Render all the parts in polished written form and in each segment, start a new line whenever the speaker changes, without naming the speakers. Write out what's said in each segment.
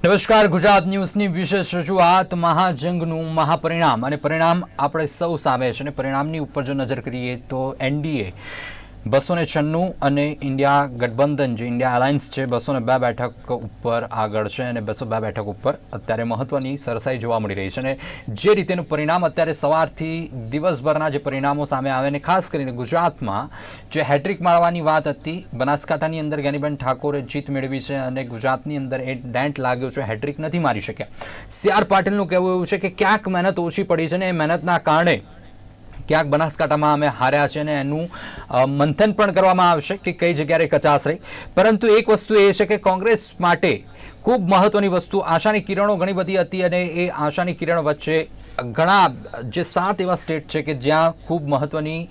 નમસ્કાર, ગુજરાત ન્યૂઝની વિશેષ રજૂઆત મહાજંગનું મહાપરિણામ અને પરિણામ આપણે સૌ સામે છે અને પરિણામની ઉપર જો નજર કરીએ તો એનડીએ 296 અને ઇન્ડિયા ગઠબંધન જે ઇન્ડિયા અલાયન્સ છે 202 બેઠક ઉપર આગળ છે અને 202 બેઠક ઉપર અત્યારે મહત્વની સરસાઈ જોવા મળી રહી છે અને જે રીતેનું પરિણામ અત્યારે સવારથી દિવસભરના જે પરિણામો સામે આવે અને ખાસ કરીને ગુજરાતમાં જે હેટ્રિક મારવાની વાત હતી, બનાસકાંઠાની અંદર જ્ઞાનીબેન ઠાકોરે જીત મેળવી છે અને ગુજરાતની અંદર એ ડેન્ટ લાગ્યો છે, હેટ્રિક નથી મારી શક્યા. સી.આર. પાટીલનું કહેવું એવું છે કે ક્યાંક મહેનત ઓછી પડી છે અને એ મહેનતના કારણે ક્યાંક બનાસકાંઠામાં અમે હાર્યા છે અને એનું મંથન પણ કરવામાં આવશે કે કઈ જગ્યાએ કચાશ રહી. પરંતુ એક વસ્તુ એ છે કે કોંગ્રેસ માટે ખૂબ મહત્વની વસ્તુ, આશાની કિરણો ઘણી બધી હતી અને એ આશાની કિરણો વચ્ચે ઘણા જે 7 એવા સ્ટેટ છે કે જ્યાં ખૂબ મહત્વની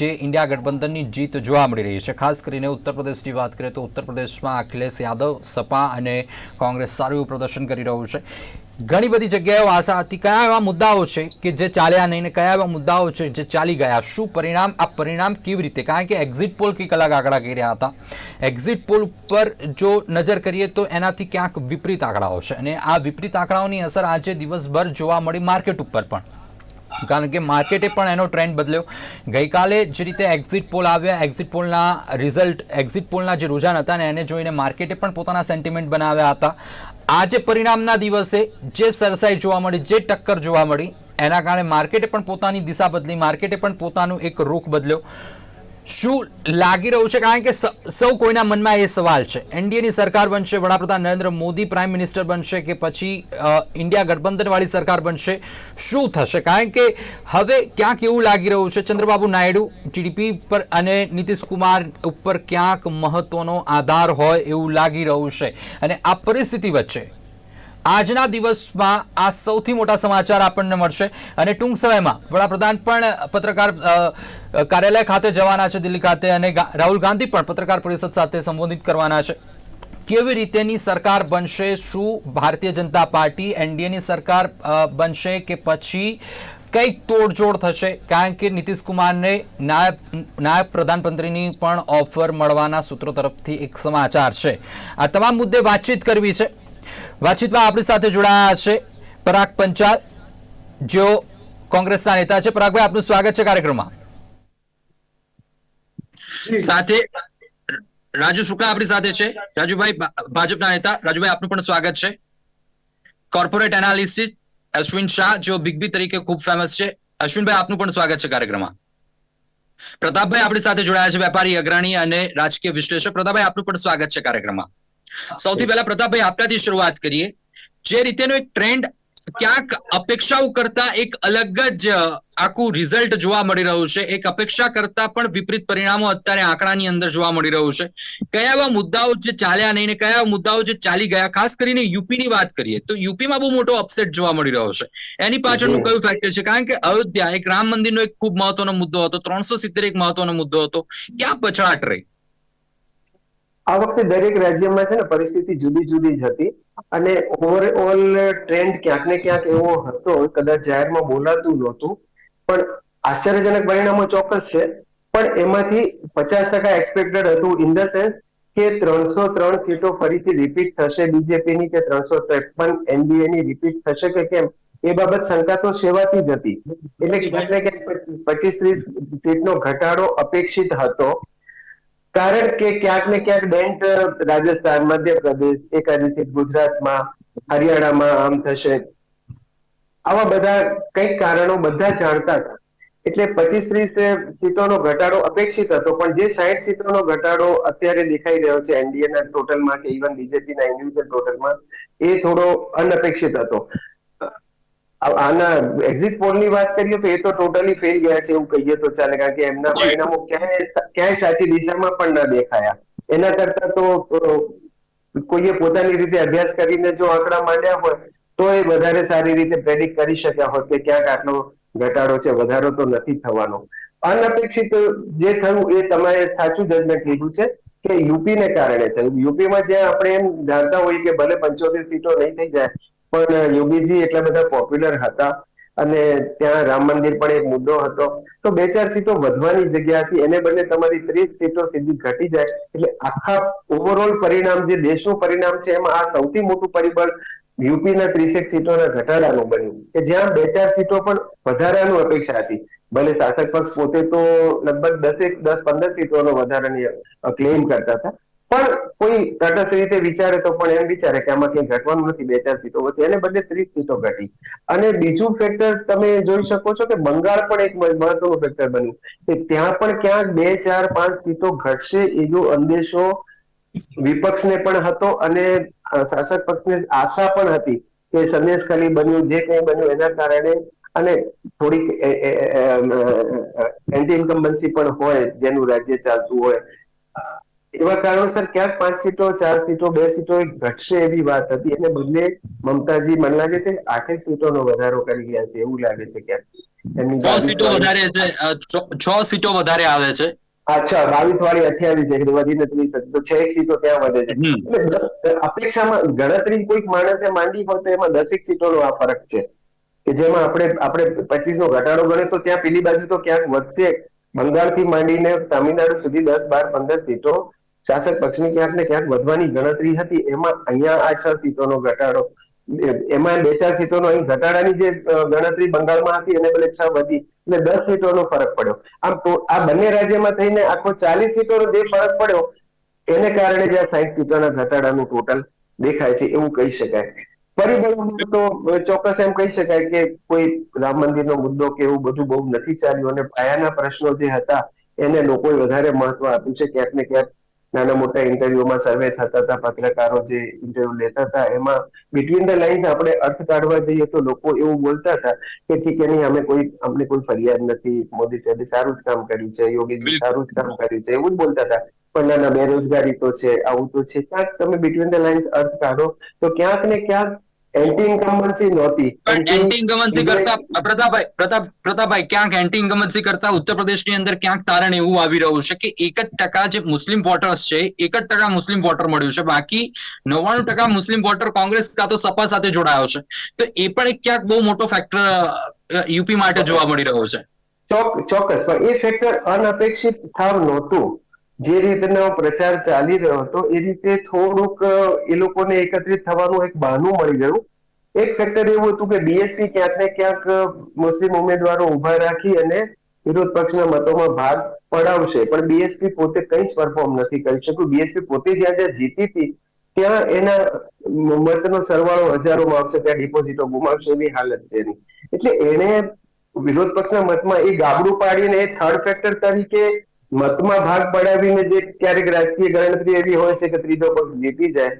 જે ઇન્ડિયા ગઠબંધનની જીત જોવા મળી રહી છે. ખાસ કરીને ઉત્તર પ્રદેશની વાત કરીએ તો ઉત્તર પ્રદેશમાં અખિલેશ યાદવ, સપા અને કોંગ્રેસ સારું એવું પ્રદર્શન કરી રહ્યું છે. ઘણી બધી જગ્યાએ આશા હતી. કયા એવા મુદ્દાઓ છે કે જે ચાલ્યા નહીં ને કયા એવા મુદ્દાઓ છે જે ચાલી ગયા? શું પરિણામ, આ પરિણામ કેવી રીતે? કારણ કે એક્ઝિટ પોલ કંઈક અલગ આંકડા કહી રહ્યા હતા. એક્ઝિટ પોલ ઉપર જો નજર કરીએ તો એનાથી ક્યાંક વિપરીત આંકડાઓ છે અને આ વિપરીત આંકડાઓની અસર આજે દિવસભર જોવા મળી માર્કેટ ઉપર પણ, કારણ કે માર્કેટે પણ એનો ટ્રેન્ડ બદલ્યો. ગઈકાલે જે રીતે એક્ઝિટ પોલ આવ્યા, એક્ઝિટ પોલના રિઝલ્ટ, એક્ઝિટ પોલના જે રુઝાન હતા ને એને જોઈને માર્કેટે પણ પોતાના સેન્ટિમેન્ટ બનાવ્યા હતા. આજે પરિણામના દિવસે જે સરસાઈ જોવા મળી, જે ટક્કર જોવા મળી, એના કારણે માર્કેટે પણ પોતાની દિશા બદલી, માર્કેટે પણ પોતાનું એક રૂખ બદલ્યો. શું લાગી રહ્યું છે? કારણ કે સૌ કોઈના મનમાં એ સવાલ છે, એનડીએની સરકાર બનશે, વડાપ્રધાન નરેન્દ્ર મોદી પ્રાઇમ મિનિસ્ટર બનશે કે પછી ઇન્ડિયા ગઠબંધનવાળી સરકાર બનશે? શું થશે? કારણ કે હવે ક્યાંક એવું લાગી રહ્યું છે ચંદ્રબાબુ નાયડુ ટીડીપી પર અને નીતિશ કુમાર ઉપર ક્યાંક મહત્વનો આધાર હોય એવું લાગી રહ્યું છે. અને આ પરિસ્થિતિ વચ્ચે આજના દિવસમાં આ સૌથી મોટા સમાચાર આપણને મળશે અને ટૂંક સમયમાં વડાપ્રધાન પણ પત્રકાર કાર્યાલય ખાતે જવાના છે દિલ્હી ખાતે અને રાહુલ ગાંધી પણ પત્રકાર પરિષદ સાથે સંબોધિત કરવાના છે. કેવી રીતેની સરકાર બનશે? શું ભારતીય જનતા પાર્ટી એનડીએની સરકાર બનશે કે પછી કંઈક તોડજોડ થશે? કારણ કે નીતિશ કુમારને નાયબ પ્રધાનમંત્રીની પણ ઓફર મળવાના સૂત્રો તરફથી એક સમાચાર છે. આ તમામ મુદ્દે વાતચીત કરવી છે. વાતચીતમાં આપણી સાથે જોડાયા છે પરાગ પંચાલ, જેઓ કોંગ્રેસના નેતા છે. પરાગભાઈ, આપનું સ્વાગત છે કાર્યક્રમમાં. સાથે રાજુ શુક્લા આપણી સાથે છે. રાજુભાઈ, ભાજપના નેતા. રાજુભાઈ, આપનું પણ સ્વાગત છે. કોર્પોરેટ એનાલિસ્ટ અશ્વિન શાહ, જેઓ બિગ બી તરીકે ખૂબ ફેમસ છે. અશ્વિનભાઈ, આપનું પણ સ્વાગત છે કાર્યક્રમમાં. પ્રતાપભાઈ આપણી સાથે જોડાયા છે, વેપારી, અગ્રણી અને રાજકીય વિશ્લેષક. પ્રતાપભાઈ, આપનું પણ સ્વાગત છે કાર્યક્રમમાં. સૌથી પહેલા પ્રતાપભાઈ આપણાથી શરૂઆત કરીએ. જે રીતેનો એક ટ્રેન્ડ ક્યાંક અપેક્ષાઓ કરતા એક અલગ જ આખું રિઝલ્ટ જોવા મળી રહ્યું છે, એક અપેક્ષા કરતા પણ વિપરીત પરિણામો અત્યારે આંકડાની અંદર જોવા મળી રહ્યું છે. કયા એવા મુદ્દાઓ જે ચાલ્યા નહીં ને કયા મુદ્દાઓ જે ચાલી ગયા? ખાસ કરીને યુપીની વાત કરીએ તો યુપીમાં બહુ મોટો અપસેટ જોવા મળી રહ્યો છે. એની પાછળનું કયું ફેક્ટર છે? કારણ કે અયોધ્યા એક રામ મંદિરનો એક ખૂબ મહત્વનો મુદ્દો હતો, 370 એક મહત્વનો મુદ્દો હતો. ક્યાં પછડાટ રહી?
આ વખતે દરેક રાજ્યમાં છે ને પરિસ્થિતિ જુદી જુદી જ હતી અને ઓવરઓલ ટ્રેન્ડ ક્યાંક ને ક્યાંક એવો હતો, કદાચ જાહેરમાં બોલાતું નહોતું, પણ આશ્ચર્યજનક પરિણામો ચોક્કસ છે. પણ એમાંથી 50% એક્સપેક્ટેડ હતું, ઇન ધ સેન્સ કે 303 સીટો ફરીથી રિપીટ થશે બીજેપીની કે 353 એનડીએ ની રિપીટ થશે કે કેમ, એ બાબત શંકા તો સેવાતી જ હતી. એટલે ક્યાંક ને ક્યાંક 25-30 સીટનો ઘટાડો અપેક્ષિત હતો. કારણ કે ક્યાંક ને ક્યાંક ડેન્ટ રાજસ્થાન, મધ્યપ્રદેશ, એકાદી સીટ ગુજરાતમાં, હરિયાણામાં આમ થશે, આવા બધા કઈક કારણો બધા જાણતા હતા. એટલે 25-30 સીટોનો ઘટાડો અપેક્ષિત હતો. પણ જે 60 સીટોનો ઘટાડો અત્યારે દેખાઈ રહ્યો છે એનડીએના ટોટલમાં કે ઇવન બીજેપીના ઇન્ડિવિજ્યુઅલ ટોટલમાં, એ થોડો અનઅપેક્ષિત હતો. આના એક્ઝિટ પોલની વાત કરીએ તો એ તો ટોટલી ફેલ ગયા છે એવું કહીએ તો ચાલે, કારણ કે એમના પરિણામો ક્યાંય સાચી દિશામાં પણ ન દેખાયા. એના કરતા તો કોઈએ પોતાની રીતે અભ્યાસ કરીને જો આંકડા માંડ્યા હોય તો એ વધારે સારી રીતે પ્રેડિક્ટ કરી શક્યા હોત કે ક્યાંક આટલો ઘટાડો છે, વધારો તો નથી થવાનો. અનઅપેક્ષિત જે થયું એ તમારે સાચું જજમેન્ટ લીધું છે કે યુપીને કારણે થયું. યુપીમાં જ્યાં આપણે એમ જાણતા હોઈએ કે ભલે 75 સીટો નહીં થઈ જાય પણ યોગીજી એટલા બધા પોપ્યુલર હતા અને ત્યાં રામ મંદિર પણ એક મુદ્દો હતો. તો 2-4 સીટો વધવાની જગ્યા હતી, એને બદલે તમારી 30 સીટો સીધી ઘટી જાય એટલે આખા ઓવરઓલ પરિણામ જે દેશનું પરિણામ છે એમાં આ સૌથી મોટું પરિબળ યુપીના 30 સીટોના ઘટાડાનું બન્યું કે જ્યાં 2-4 સીટો પણ વધારાની અપેક્ષા હતી. ભલે શાસક પક્ષ પોતે તો લગભગ 10-15 સીટોનો વધારાની ક્લેમ કરતા હતા, પણ કોઈ તટસ્થ રીતે વિચારે તો પણ એમ વિચારે કે આમાં કંઈ ઘટવાનું નથી 2-4 સીટો વચ્ચે, એને બદલે 30 સીટો ઘટી. અને બીજું ફેક્ટર તમે જોઈ શકો છો કે બંગાળ પણ એક મહત્વનું ફેક્ટર બન્યું કે ત્યાં પણ ક્યાંક 2-4-5 સીટો ઘટશે એવો અંદેશો વિપક્ષને પણ હતો અને શાસક પક્ષને આશા પણ હતી કે સંદેશ ખાલી બન્યું જે કંઈ બન્યું એના કારણે અને થોડીક એન્ટી ઇન્કમ્બન્સી પણ હોય જેનું રાજ્ય ચાલતું હોય, એવા કારણોસર ક્યાંક 5 સીટો 4 સીટો 2 સીટો ઘટશે એવી વાત હતી. એને બદલે મમતાજી મને લાગે છે 8 સીટોનો વધારો કરી ગયા છે એવું લાગે છે ક્યાંક. એમની
6 સીટો વધારે છે, 6 સીટો વધારે આવે છે.
અચ્છા, 22 વાળી 28 એટલે વધીને 30, તો 6 સીટો ત્યાં વધે છે. એટલે અપેક્ષામાં ગણતરી કોઈક માણસે માંડી હોય તો એમાં 10 સીટોનો આ ફરક છે કે જેમાં આપણે 25 નો ઘટાડો ગણે તો ત્યાં પેલી બાજુ તો ક્યાંક વધશે. બંગાળથી માંડીને તામિલનાડુ સુધી 10-12-15 સીટો શાસક પક્ષની ક્યાંક ને ક્યાંક વધવાની ગણતરી હતી. એમાં અહીંયા આ 6 સીટોનો ઘટાડો, એમાં 2-4 સીટોનો અહીં ઘટાડાની જે ગણતરી બંગાળમાં હતી એને બદલે 6 વધી એટલે 10 સીટોનો ફરક પડ્યો. આમ તો આ બંને રાજ્યમાં થઈને આખો 40 સીટોનો જે ફરક પડ્યો એને કારણે જે 60 સીટોના ઘટાડાનું ટોટલ દેખાય છે એવું કહી શકાય. પરિબળોમાં તો ચોક્કસ એમ કહી શકાય કે કોઈ રામ મંદિરનો મુદ્દો કે એવું બધું બહુ નથી ચાલ્યું અને પાયાના પ્રશ્નો જે હતા એને લોકોએ વધારે મહત્વ આપ્યું છે. ક્યાંક ને ક્યાંક નાના મોટા ઇન્ટરવ્યુમાં સર્વે થતા હતા, પત્રકારો જે ઇન્ટરવ્યુ લેતા હતા એમાં બિટવીન ધ લાઇન્સ આપણે અર્થ કાઢવા જઈએ તો લોકો એવું બોલતા હતા કે ઠીક છે નહીં, અમને કોઈ ફરિયાદ નથી, મોદી સાહેબે સારું જ કામ કર્યું છે, યોગીજી સારું જ કામ કર્યું છે, એવું જ બોલતા હતા. પણ નાના બેરોજગારી તો છે, આવું તો છે. ક્યાંક તમે બિટવીન ધ લાઇન્સ અર્થ કાઢો તો ક્યાંક ને ક્યાંક એન્ટી ઇન્કમ્બન્સી નહોતી.
પણ એન્ટી ઇન્કમન્સી કરતા પ્રતાપભાઈ ક્યાંક એન્ટી ઇન્કમન્સી કરતા ઉત્તર પ્રદેશની અંદર ક્યાંક તારણ એવું આવી રહ્યું છે કે 1% જે મુસ્લિમ વોટર્સ છે, 1% મુસ્લિમ વોટર મળ્યું છે, બાકી 99% મુસ્લિમ વોટર કોંગ્રેસ કાં તો સપા સાથે જોડાયો છે. તો એ પણ એક ક્યાંક બહુ મોટો ફેક્ટર યુપી માટે જોવા મળી રહ્યો છે.
ચોક્કસ, પણ એ ફેક્ટર અનઅપેક્ષિત થાવ નહોતું. જે રીતનો પ્રચાર ચાલી રહ્યો હતો એ રીતે થોડુંક એ લોકોને એકત્રિત થવાનું એક બહાનું મળી ગયું. એક ફેક્ટર એવું હતું કે બીએસપી ક્યાંક ને ક્યાંક મુસ્લિમ ઉમેદવારો ઉભા રાખી અને વિરોધ પક્ષના મતોમાં ભાગ પડાવશે, પણ બીએસપી પોતે કંઈ જ પરફોર્મ નથી કરી શક્યું. બીએસપી પોતે જ્યાં જ્યાં જીતી હતી ત્યાં એના મતનો સરવાળો હજારોમાં આવશે, ત્યાં ડિપોઝિટો ગુમાવશે એવી હાલત છે એની. એટલે એને વિરોધ પક્ષના મતમાં એ ગાબડું પાડીને એ થર્ડ ફેક્ટર તરીકે મતમાં ભાગ પડાવીને જે ક્યારેક રાજકીય ગણતરી એવી હોય છે કે ત્રીજો પક્ષ જીતી જાય,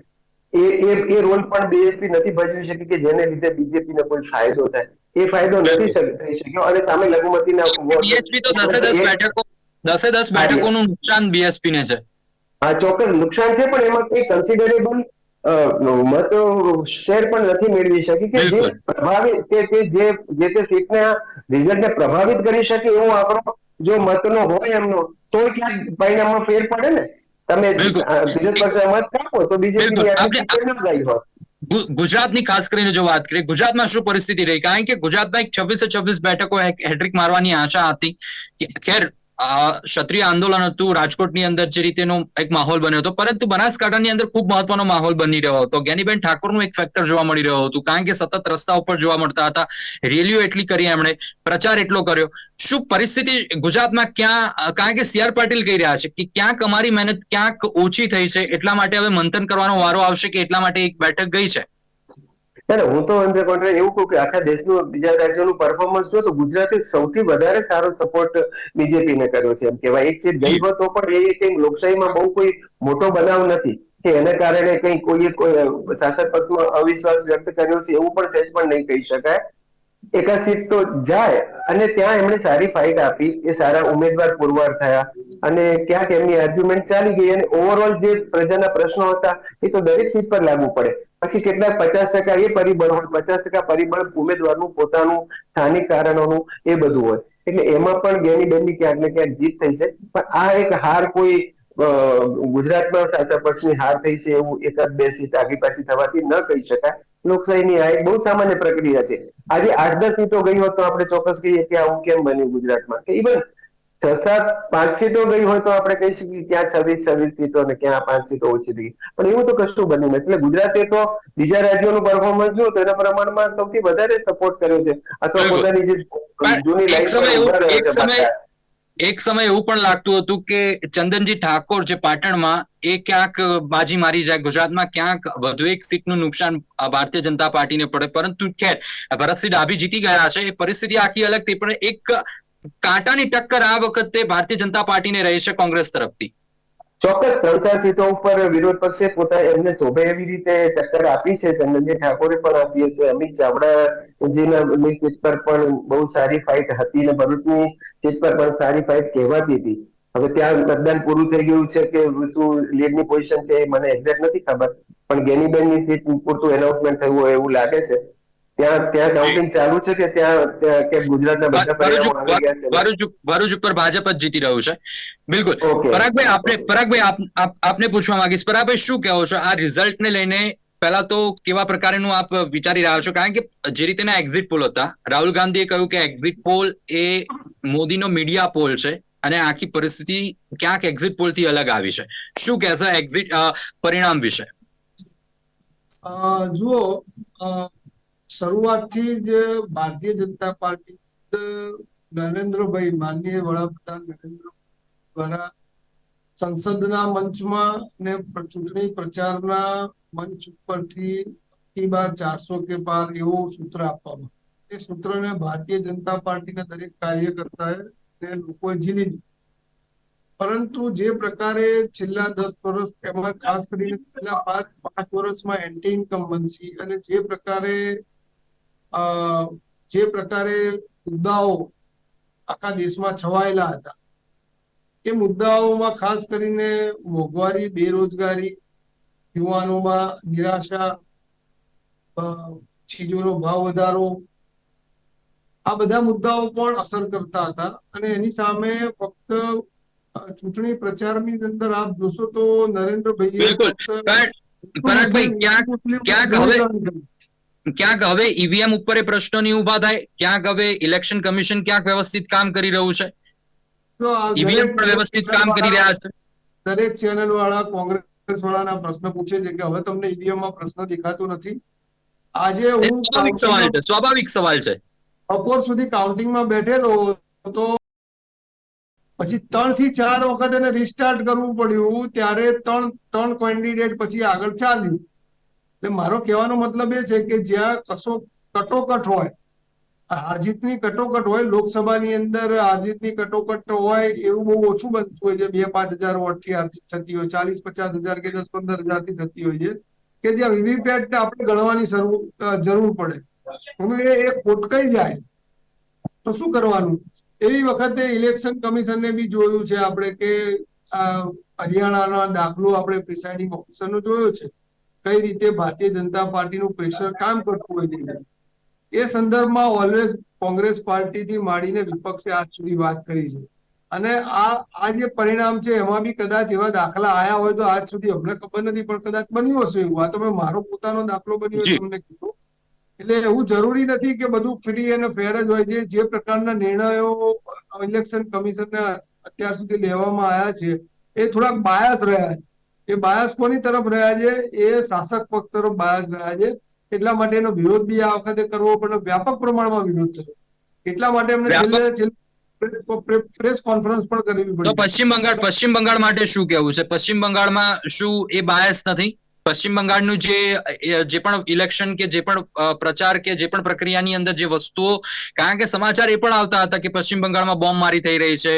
એ રોલ પણ બીએસપી નથી ભજવી શકી કે જેને લીધે બીજેપીને કોઈ ફાયદો થાય. એ ફાયદો નથી થઈ શક્યો અને સામે લઘુમતીના
બીએસપી તો 10 બેઠકોનું નુકસાન બીએસપી ને છે.
હા, ચોક્કસ નુકસાન છે, પણ એમાં કોઈ કન્સિડરેબલ મત શેર પણ નથી મેળવી શકી કે જે પ્રભાવિત જે તે સીટના રિઝલ્ટને પ્રભાવિત કરી શકે એવો આંકડો જો મતનો હોય એમનો તો ક્યાંક પરિણામમાં ફેર પડે ને. તમે વિરોધ પક્ષના મત કાપો તો બીજેપીની આટલી સીટ ન ગઈ હોત.
ગુજરાતની ખાસ કરીને જો વાત કરીએ, ગુજરાતમાં શું પરિસ્થિતિ રહી? કારણ કે ગુજરાતમાં એક 26 બેઠકો હેટ્રિક મારવાની આશા હતી. ખેર ક્ષત્રિય આંદોલન હતું, રાજકોટની અંદર જે રીતેનો એક માહોલ બન્યો હતો, પરંતુ બનાસકાંઠાની અંદર ખૂબ મહત્વનો માહોલ બની રહ્યો હતો. જ્ઞાનીબેન ઠાકોરનું એક ફેક્ટર જોવા મળી રહ્યું હતું, કારણ કે સતત રસ્તા ઉપર જોવા મળતા હતા, રેલીઓ એટલી કરી એમણે, પ્રચાર એટલો કર્યો. શું પરિસ્થિતિ ગુજરાતમાં ક્યાં, કારણ કે સી આર પાટીલ કહી રહ્યા છે કે ક્યાંક અમારી મહેનત ક્યાંક ઓછી થઈ છે, એટલા માટે હવે મંથન કરવાનો વારો આવશે કે એટલા માટે એક બેઠક ગઈ છે?
હું તો એવું કહું કે આખા દેશનું બીજા રાજ્યોનું પરફોર્મન્સ જો તો ગુજરાતે સૌથી વધારે સારો સપોર્ટ બીજેપીને કર્યો છે એમ કહેવાય. એક સીટ ગઈ હોય તો પણ એ કંઈ લોકશાહીમાં બહુ કોઈ મોટો બનાવ નથી કે એને કારણે કંઈ કોઈ શાસક પક્ષમાં અવિશ્વાસ વ્યક્ત કર્યો છે એવું પણ સહેજ પણ નહીં કહી શકાય. એકાદ સીટ તો જાય અને ત્યાં એમણે સારી ફાઇટ આપી, એ સારા ઉમેદવાર પુરવાર થયા અને ક્યાંક એમની આર્ગ્યુમેન્ટ ચાલી ગઈ અને ઓવરઓલ જે પ્રજાના પ્રશ્નો હતા એ તો દરેક સીટ પર લાગુ પડે. પછી કેટલાક 50% એ પરિબળ હોય, 50% પરિબળ ઉમેદવારનું પોતાનું સ્થાનિક કારણોનું એ બધું હોય. એટલે એમાં પણ જ્ઞાનીબેનની ક્યાંક ને ક્યાંક જીત થઈ છે. પણ આ એક હાર કોઈ ગુજરાતમાં શાસક પક્ષની હાર થઈ છે એવું એકાદ બે સીટ આગી પાછી થવાથી ન કહી શકાય. લોકશાહીની આ એક બહુ સામાન્ય પ્રક્રિયા છે. આજે 8-10 સીટો ગઈ હોત તો આપણે ચોક્કસ કહીએ કે આવું કેમ બન્યું ગુજરાતમાં, કે ઇવન 6-7-5 સીટો ગઈ હોય તો આપણે કહી શકીએ ક્યાં 26 સીટો અને ક્યાં 5 સીટો ઓછી થઈ, પણ એવું તો કશું બન્યું નથી. એટલે ગુજરાતે તો બીજા રાજ્યોનું પરફોર્મન્સ જુઓ તો એના પ્રમાણમાં સૌથી વધારે સપોર્ટ કર્યો છે, અથવા
બિલકુલ.
પોતાની જે જૂની
પણ
લાઈન પર ઉભા રહ્યો છે મતદાર.
એક સમય એવું પણ લાગતું હતું કે ચંદનજી ઠાકોર જે પાટણમાં એ ક્યાંક બાજી મારી જાય, ગુજરાતમાં ક્યાંક વધુ એક સીટનું નુકસાન ભારતીય જનતા પાર્ટીને પડે, પરંતુ ખેર ભરતસિંહ ડાભી જીતી ગયા છે. એ પરિસ્થિતિ આખી અલગ થઈ, પણ એક કાંટાની ટક્કર આ વખતે ભારતીય જનતા પાર્ટીને રહી છે કોંગ્રેસ તરફથી.
ચોક્કસ 3-4 સીટો ઉપર વિરોધ પક્ષે પોતા એમને શોભે એવી રીતે ટક્કર આપી છે. ચંદનજી ઠાકોરે પણ આપી છે, અમિત ચાવડાજીની સીટ પર પણ બહુ સારી ફાઇટ હતી ને ભરૂચની સીટ પર પણ સારી ફાઇટ કહેવાતી હતી. હવે ત્યાં મતદાન પૂરું થઈ ગયું છે કે શું લીડની પોઝિશન છે એ મને એક્ઝેક્ટ નથી ખબર, પણ ગેનીબેનની સીટ પૂરતું એનાઉન્સમેન્ટ થયું હોય એવું લાગે છે. ત્યાં ત્યાં કાઉન્ટિંગ ચાલુ છે કે કે ગુજરાતના બધા પરિણામો આવી ગયા છે?
ભરૂચ ઉપર ભાજપ જ જીતી રહ્યું છે. બિલકુલ.
ઓકે.
પરાગભાઈ આપને પૂછવા માંગીશ, પરાગભાઈ શું કહો છો આ રિઝલ્ટને લઈને? પહેલા તો કેવા પ્રકારનું આપ વિચારી રહ્યા છો? કારણ કે જે રીતેના એક્ઝિટ પોલ હતા, રાહુલ ગાંધીએ કહ્યું કે એક્ઝિટ પોલ એ મોદીનો મીડિયા પોલ છે અને આખી પરિસ્થિતિ ક્યાંક એક્ઝિટ પોલ થી અલગ આવી છે. શું કહેશો એક્ઝિટ પરિણામ વિશે?
જુઓ, શરૂઆતથી જ ભારતીય જનતા પાર્ટી નરેન્દ્રભાઈ, માનનીય વડાપ્રધાન નરેન્દ્ર દ્વારા સંસદના મંચમાં ને ચૂંટણી પ્રચારના મંચ ઉપરથી બાર 400 કે પાર એવો સૂત્ર આપવામાં, એ સૂત્રને ભારતીય જનતા પાર્ટીના દરેક કાર્યકર્તાએ તે લોકોએ ઝીલી દીધું. પરંતુ જે પ્રકારે છેલ્લા 10 વર્ષ, એમાં ખાસ કરીને છેલ્લા 5 વર્ષમાં એન્ટી ઇન્કમ્બન્સી અને જે પ્રકારે મુદ્દાઓ આખા દેશમાં છવાયેલા હતા, એ મુદ્દાઓમાં ખાસ કરીને મોંઘવારી, બેરોજગારી, યુવાનોમાં નિરાશા, ચીજોનો ભાવ વધારો, આ બધા મુદ્દાઓ પણ અસર કરતા હતા. અને એની સામે ફક્ત ચૂંટણી પ્રચારની અંદર આપ જોશો તો નરેન્દ્રભાઈએ
ક્યાંક હવે ઈવીએમ ઉપર એ પ્રશ્નો નહીં ઉભા થાય, ક્યાંક હવે ઇલેક્શન કમિશન ક્યાંક વ્યવસ્થિત કામ કરી રહ્યું છે, ઈવીએમ પણ વ્યવસ્થિત કામ કરી રહ્યા છે.
દરેક ચેનલ વાળા કોંગ્રેસ વાળાના પ્રશ્ન પૂછે છે કે હવે તમને ઈવીએમ માં પ્રશ્ન દેખાતો નથી. આજે હું
સ્વાભાવિક સવાલ છે.
બપોર સુધી કાઉન્ટિંગમાં બેઠેલો તો પછી 3 થી 4 વખત એને રિસ્ટાર્ટ કરવું પડ્યું, ત્યારે ત્રણ કેન્ડિડેટ પછી આગળ ચાલ્યું. એટલે મારો કહેવાનો મતલબ એ છે કે જ્યાં કટોકટ હોય, હારજીતની કટોકટ હોય, લોકસભાની અંદર હારજીતની કટોકટ હોય એવું બહુ ઓછું બનતું હોય છે. 2-5 હજાર વોટથી હારજીત થતી હોય, 40-50 હજાર કે 10-15 હજારથી થતી હોય છે, કે જ્યાં વીવીપેટ આપણે ગણવાની જરૂર પડે, એ ખોટકાઈ જાય તો શું કરવાનું? એવી વખતે ઇલેક્શન કમિશનને બી જોયું છે આપણે કે હરિયાણાનો દાખલો આપણે પ્રિસાઇડિંગ ઓફિસરનો જોયો છે, કઈ રીતે ભારતીય જનતા પાર્ટીનું પ્રેશર કામ કરતું હોય છે. એ સંદર્ભમાં ઓલવેઝ કોંગ્રેસ પાર્ટીથી માંડીને વિપક્ષે આજ સુધી વાત કરી છે. અને આ જે પરિણામ છે એમાં બી કદાચ એવા દાખલા આયા હોય તો આજ સુધી અમને ખબર નથી, પણ કદાચ બન્યું હશે એવું. આ તો મારો પોતાનો દાખલો બન્યો હોય તમને કીધું. એટલે એવું જરૂરી નથી કે બધું ફ્રી અને ફેર જ હોય છે. જે પ્રકારના નિર્ણયો ઇલેક્શન કમિશનને અત્યાર સુધી લેવામાં આવ્યા છે એ થોડાક બાયસ રહ્યા છે. એ બાયસ કોની તરફ રહ્યા છે? એ શાસક પક્ષ તરફ બાયસ રહ્યા છે. એટલા માટે એનો વિરોધ બી આ વખતે કરવો પડે, વ્યાપક પ્રમાણમાં વિરોધ થયો. એટલા માટે એમને છેલ્લે પ્રેસ કોન્ફરન્સ પણ કરવી પડી.
તો પશ્ચિમ બંગાળ માટે શું કહેવું છે? પશ્ચિમ બંગાળમાં શું એ બાયસ નથી? પશ્ચિમ બંગાળનું જે પણ ઇલેક્શન કે જે પણ પ્રચાર કે જે પણ પ્રક્રિયાની અંદર જે વસ્તુઓ, કારણ કે સમાચાર એ પણ આવતા હતા કે પશ્ચિમ બંગાળમાં બોમ્બ મારી થઈ રહી છે,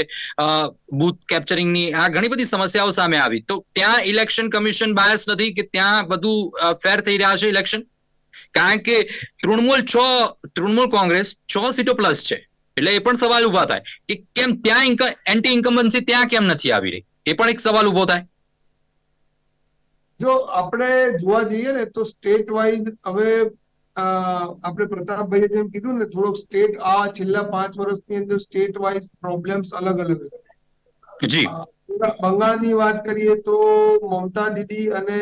બૂથ કેપ્ચરિંગની આ ઘણી બધી સમસ્યાઓ સામે આવી, તો ત્યાં ઇલેક્શન કમિશન બાયસ નથી કે ત્યાં બધું ફેર થઈ રહ્યા છે ઇલેક્શન? કારણ કે તૃણમૂલ કોંગ્રેસ 6 સીટો પ્લસ છે, એટલે એ પણ સવાલ ઉભા થાય કે કેમ ત્યાં એન્ટી ઇન્કમ્બન્સી ત્યાં કેમ નથી આવી રહી? એ પણ એક સવાલ ઉભો થાય.
જો આપણે જોવા જઈએ ને તો સ્ટેટ વાઇઝ હવે આપણે પ્રતાપભાઈએ જેમ કીધું ને, થોડોક સ્ટેટ છેલ્લા 5 વર્ષની અંદર સ્ટેટ વાઇઝ પ્રોબ્લેમ્સ અલગ અલગ
જી.
બંગાળની વાત કરીએ તો મમતા દીદી અને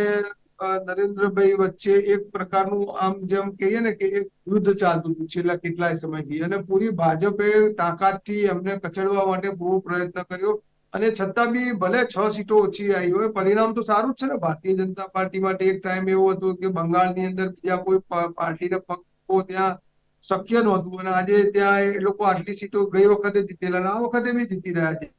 નરેન્દ્રભાઈ વચ્ચે એક પ્રકારનું આમ જેમ કહીએ ને કે એક યુદ્ધ ચાલતું હતું છેલ્લા કેટલાય સમયથી, અને પૂરી ભાજપે તાકાતથી એમને કચડવા માટે બહુ પ્રયત્ન કર્યો, અને છતાં બી ભલે 6 સીટો ઓછી આવી હોય, પરિણામ તો સારું જ છે ને. ભારતીય જનતા પાર્ટી માટે એક ટાઈમ એવો હતો કે બંગાળની અંદર બીજા કોઈ પાર્ટીને પક્ષો ત્યાં શક્ય નહોતું, અને આજે ત્યાં એ લોકો આટલી સીટો ગઈ વખતે જીતેલા અને આ વખતે બી જીતી રહ્યા છે.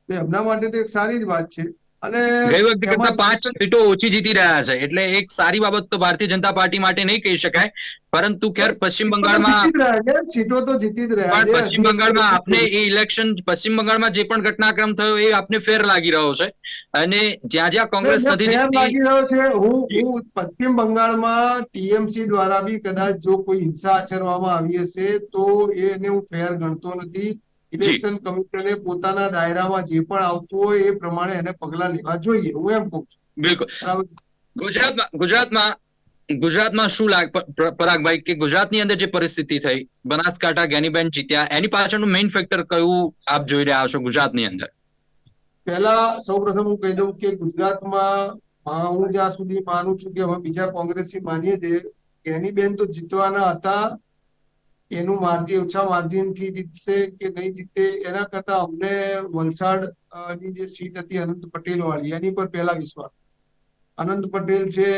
તો એમના માટે તો એક સારી જ વાત છે. અને
ગઈ વખતે કરતા
એમાં
5 સીટો ઓછી જીતી રહ્યા છે, એટલે એક સારી બાબત તો ભારતીય જનતા પાર્ટી માટે નહીં કહી શકાય. પરંતુ ખેર પશ્ચિમ બંગાળમાં
સીટો તો જીતી જ રહ્યા
પણ
છે.
પશ્ચિમ બંગાળમાં આપને એ ઇલેક્શન, પશ્ચિમ બંગાળમાં જે પણ ઘટનાક્રમ થયો એ આપને ફેર લાગી રહ્યો છે, અને જ્યાં જ્યાં કોંગ્રેસ નથી
ફેર
જીતતી.
લાગી રહ્યો છે. હું પશ્ચિમ બંગાળમાં ટીએમસી દ્વારા બી કદાચ જો કોઈ હિંસા આચરવામાં આવી હશે તો એને હું ફેર ગણતો નથી. ઇલેક્શન કમિશને પોતાના દાયરામાં જે પણ આવતું હોય એ પ્રમાણે એને પગલા લેવા જોઈએ, હું એમ કહું છું.
બિલકુલ. ગુજરાતમાં શું લાગે પરાગભાઈ, કે ગુજરાતની અંદર જે પરિસ્થિતિ થઈ, બનાસકાંઠા જ્ઞાનીબેન જીત્યા, એની પાછળનું મેઇન ફેક્ટર કયું આપ જોઈ રહ્યા છો ગુજરાતની અંદર?
પહેલા સૌપ્રથમ હું કહી દઉં કે ગુજરાતમાં હું જ્યાં સુધી માનું છું કે હવે બીજા કોંગ્રેસી માનીએ છીએ, જ્ઞાનીબેન તો જીતવાના હતા. એનું માર્જિન ઓછા માર્જિનથી જીતશે કે નહીં જીતે એના કરતા અમને વલસાડ ની જે સીટ હતી અનંત પટેલ વાળી, એની પર પહેલા વિશ્વાસ. અનંત પટેલ છે,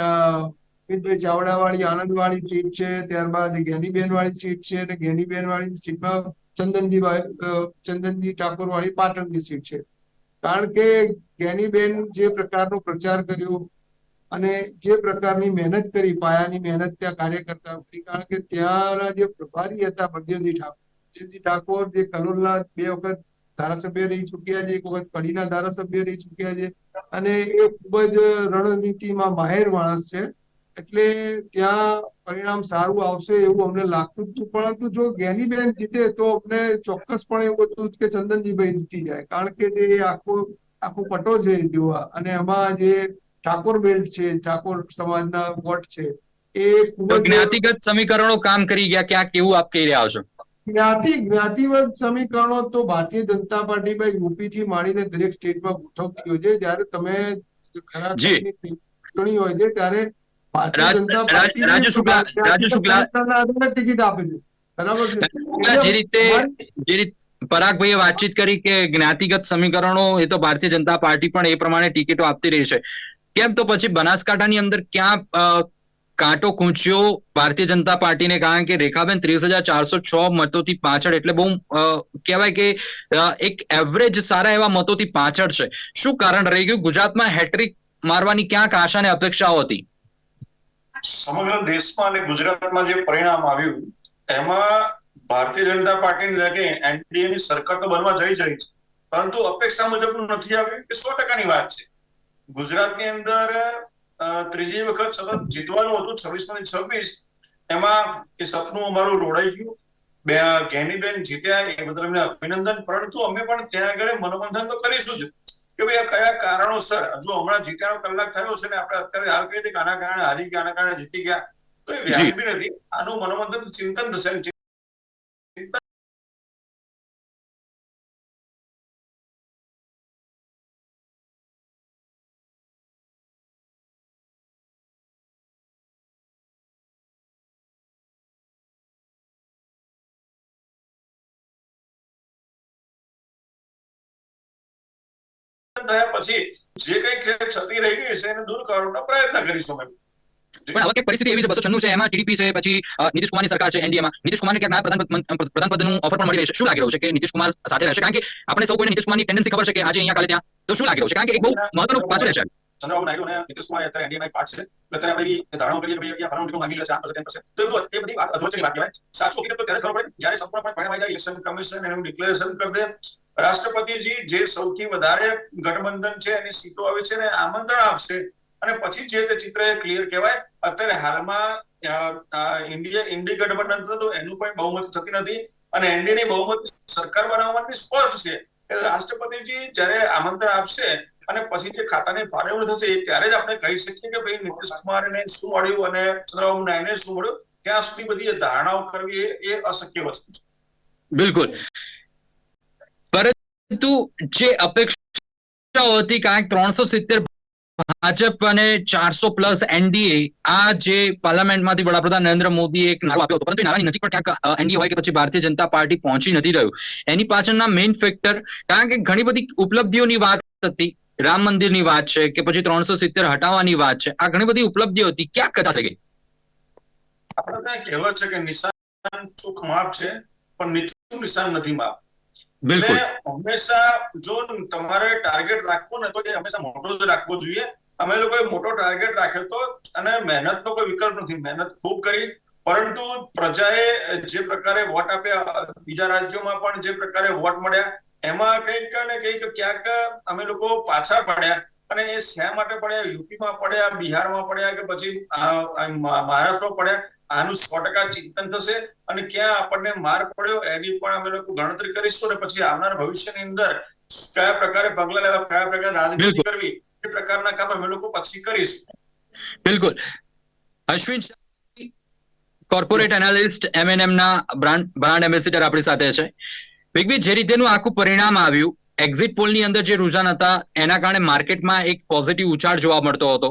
અમિતભાઈ ચાવડા વાળી આણંદ વાળી સીટ છે, ત્યારબાદ જ્ઞાનીબેન વાળી સીટ છે, અને જ્ઞાનીબેન વાળી સીટમાં ચંદનજી ઠાકોર વાળી પાટણની સીટ છે. કારણ કે જ્ઞાનીબેન જે પ્રકારનો પ્રચાર કર્યો અને જે પ્રકારની મહેનત કરી, પાયાની મહેનત ત્યાં કાર્યકર્તા હતી. કારણ કે ત્યાંના જે પ્રભારી હતા બળદેવજી ઠાકોર, જે કલોલના 2 વખત ધારાસભ્ય રહી ચુક્યા છે, 1 વખત કડીના ધારાસભ્ય રહી ચુક્યા છે, અને એ ખૂબ જ રણનીતિમાં માહેર માણસ છે. એટલે ત્યાં પરિણામ સારું આવશે એવું અમને લાગતું હતું. પરંતુ જો જ્ઞાનીબેન જીતે તો અમને ચોક્કસપણે એવું હતું કે ચંદનજીભાઈ જીતી જાય, કારણ કે એ આખો પટો છે જોવા, અને એમાં જે ઠાકોર બેલ્ટ છે, ઠાકોર સમાજના વોટ છે, એ ખૂબ જ
જ્ઞાતિગત સમીકરણો કામ કરી ગયા ક્યાંક, એવું આપ કહી રહ્યા છો?
જ્ઞાતિવાદ સમીકરણો તો ભારતીય જનતા પાર્ટી ભાઈ યુપી થી માંડીને દરેક સ્ટેટમાં ગોઠવતી હોય છે. જયારે તમે ખરા ચૂંટણી હોય છે ત્યારે ભારતીય જનતા પાર્ટી ટિકિટ આપે છે. બરાબર છે.
જે રીતે પરાગભાઈએ વાતચીત કરી કે જ્ઞાતિગત સમીકરણો, એ તો ભારતીય જનતા પાર્ટી પણ એ પ્રમાણે ટિકિટો આપતી રહી છે. કેમ તો પછી બનાસકાંઠાની અંદર ક્યાં કાંટો ખૂંચ્યો ભારતીય જનતા પાર્ટીને? કારણ કે રેખાબેન 30,406 મતોથી પાછળ, એટલે બહુ કહેવાય કે એક એવરેજ સારા એવા મતોથી પાછળ છે. શું કારણ રહી ગયું? ગુજરાતમાં હેટ્રિક મારવાની ક્યાંક આશા અને અપેક્ષાઓ હતી.
સમગ્ર દેશમાં અને ગુજરાતમાં જે પરિણામ આવ્યું એમાં ભારતીય જનતા પાર્ટીને લાગે એનડીએ ની સરકાર તો બનવા જઈ રહી છે, પરંતુ અપેક્ષા મુજબનું નથી આવ્યું, એ 100%ની વાત છે. ગુજરાતની અંદર ત્રીજી વખત સતત જીતવાનું હતું, 26 એમાં એ સપનું અમારું રોડાઈ ગયું. જ્ઞાનીબેન જીત્યા એ બદલ અમને અભિનંદન, પરંતુ અમે પણ ત્યાં આગળ મનોમંથન તો કરીશું જ કે ભાઈ આ કયા કારણોસર, જો હમણાં જીત્યાનો કલાક થયો છે ને આપણે અત્યારે હાલ કહી દઈએ કે આના કારણે હારી ગયા, આના કારણે જીતી ગયા, તો એ વ્યાજબી નથી. આનું મનોમંથન ચિંતન થશે. થયા પછી જે કઈ ક્ષતિ રહી ગઈ છે એને દૂર કરવાનો પ્રયત્ન કરીશું અમે.
પણ હવે પરિસ્થિતિ એવી છે, 296 છે, એમાં ટીડીપી છે, પછી નીતિશ કુમારની સરકાર છે એનડીએમાં. નીતિશ કુમારને ક્યાંક પ્રધાનપદનું ઓફર પણ મળી રહેશે. શું લાગી રહ્યું છે કે નીતિશ કુમાર સાથે રહેશે? કારણ કે આપણે સૌ કોઈને નીતિશ કુમારની ટેન્ડન્સી ખબર છે કે આજે અહીંયા કાલે ત્યાં, તો શું લાગી રહ્યું છે? કારણ કે એક બહુ મહત્વનું પાસું રહેશે.
ચંદ્રબાબુ નાયડુ અને નીતિશ કુમાર અત્યારે એનડીએમાં એક પાર્ટ છે, એટલે અત્યારે આપણે ધારણાઓ કરીએ કે ભાઈ ફલાણું ટીકો માંગી લે છે, આમ કરશે તેમ કરશે, તો એ બધી વાત અધવચ્ચેની વાત કહેવાય. સાચું હકીકત તો ત્યારે ખબર પડે જ્યારે સંપૂર્ણપણે પરિણામ આવી જાય, ઇલેક્શન કમિશન એનું ડિક્લેરેશન કરી દે, રાષ્ટ્રપતિજી જે સૌથી વધારે ગઠબંધન છે એની સીટો આવે છે ને આમંત્રણ આપશે, અને પછી જે તે ચિત્ર ક્લિયર કહેવાય. અત્યારે હાલમાં ઇન્ડી ગઠબંધન થતું એનું પણ બહુમત થતી નથી, અને એનડીએની બહુમત સરકાર બનાવવાની સ્પષ્ટ છે. એટલે રાષ્ટ્રપતિજી જયારે આમંત્રણ આપશે અને પછી જે ખાતાની ફાળવણી થશે એ ત્યારે જ આપણે કહી શકીએ કે ભાઈ નીતિશ કુમારને શું મળ્યું અને ચંદ્રબાબુ નાયડુને શું મળ્યું. ત્યાં સુધી બધી ધારણાઓ કરવી એ અશક્ય વસ્તુ છે.
બિલકુલ. પરંતુ જે અપેક્ષાઓ હતી, કારણ 370 ભાજપ અને 400+ એનડીએ આ જે પાર્લામેન્ટમાંથી વડાપ્રધાન નરેન્દ્ર મોદીએ એક નારો આપ્યો હતો, પરંતુ એ નારાની નજીક પણ ક્યાંક એનડીએ હોય કે પછી ભારતીય જનતા પાર્ટી પહોંચી નથી રહ્યું. એની પાછળના મેઇન ફેક્ટર, કારણ કે ઘણી બધી ઉપલબ્ધિઓની વાત હતી, રામ મંદિરની વાત છે કે પછી 370 હટાવવાની વાત છે, આ ઘણી બધી ઉપલબ્ધિઓ હતી, ક્યાં કચાશ ગઈ?
આપણે ત્યાં કહેવત છે કે નિશાન ચોક માપ છે પણ નીચું નિશાન નથી માપ.
બિલકુલ.
એટલે હંમેશા જો તમારે ટાર્ગેટ રાખવો ને તો એ હંમેશા મોટો જ રાખવો જોઈએ. અમે લોકોએ મોટો ટાર્ગેટ રાખ્યો તો, અને મહેનતનો કોઈ વિકલ્પ નથી, મહેનત ખૂબ કરી, પરંતુ પ્રજાએ જે પ્રકારે વોટ આપ્યા, બીજા રાજ્યોમાં પણ જે પ્રકારે વોટ મળ્યા, એમાં કંઈક ને કંઈક ક્યાંક અમે લોકો પાછા પડ્યા. અને એ શા માટે પડ્યા? યુપીમાં પડ્યા, બિહારમાં પડ્યા કે પછી મહારાષ્ટ્રમાં પડ્યા, આનું 100% ચિંતન થશે. અને ક્યાં આપણને માર પડ્યો એની પણ અમે લોકો ગણતરી કરીશું, અને પછી આવનાર ભવિષ્યની અંદર કયા પ્રકારે પગલા લેવા, કયા પ્રકારે રાજનીતિ કરવી, એ પ્રકારના કામ અમે લોકો પછી કરીશું.
બિલકુલ. અશ્વિન કોર્પોરેટ એનાલિસ્ટ MNM ના બ્રાન્ડ એમ્બેસેડર આપણી સાથે છે. બિગબી, જે રીતેનું આખું પરિણામ આવ્યું, એક્ઝિટ પોલની અંદર જે રુઝાન હતા એના કારણે માર્કેટમાં એક પોઝિટિવ ઉછાળ જોવા મળતો હતો,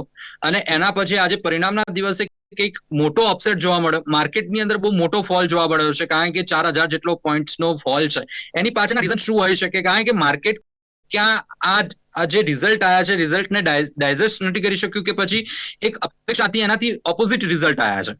અને એના પછી આજે પરિણામના દિવસે કંઈક મોટો અપસેટ જોવા મળ્યો. માર્કેટની અંદર બહુ મોટો ફોલ જોવા મળ્યો છે, કારણ કે 4000 જેટલો પોઈન્ટ્સનો ફોલ છે. એની પાછળના રીઝન શું હોઈ શકે? કારણ કે માર્કેટ ક્યાં આ જે રિઝલ્ટ આવ્યા છે, રિઝલ્ટને ડાયજેસ્ટ નથી કરી શક્યું, કે પછી એક અપેક્ષા હતી એનાથી ઓપોઝિટ રિઝલ્ટ આવ્યા છે?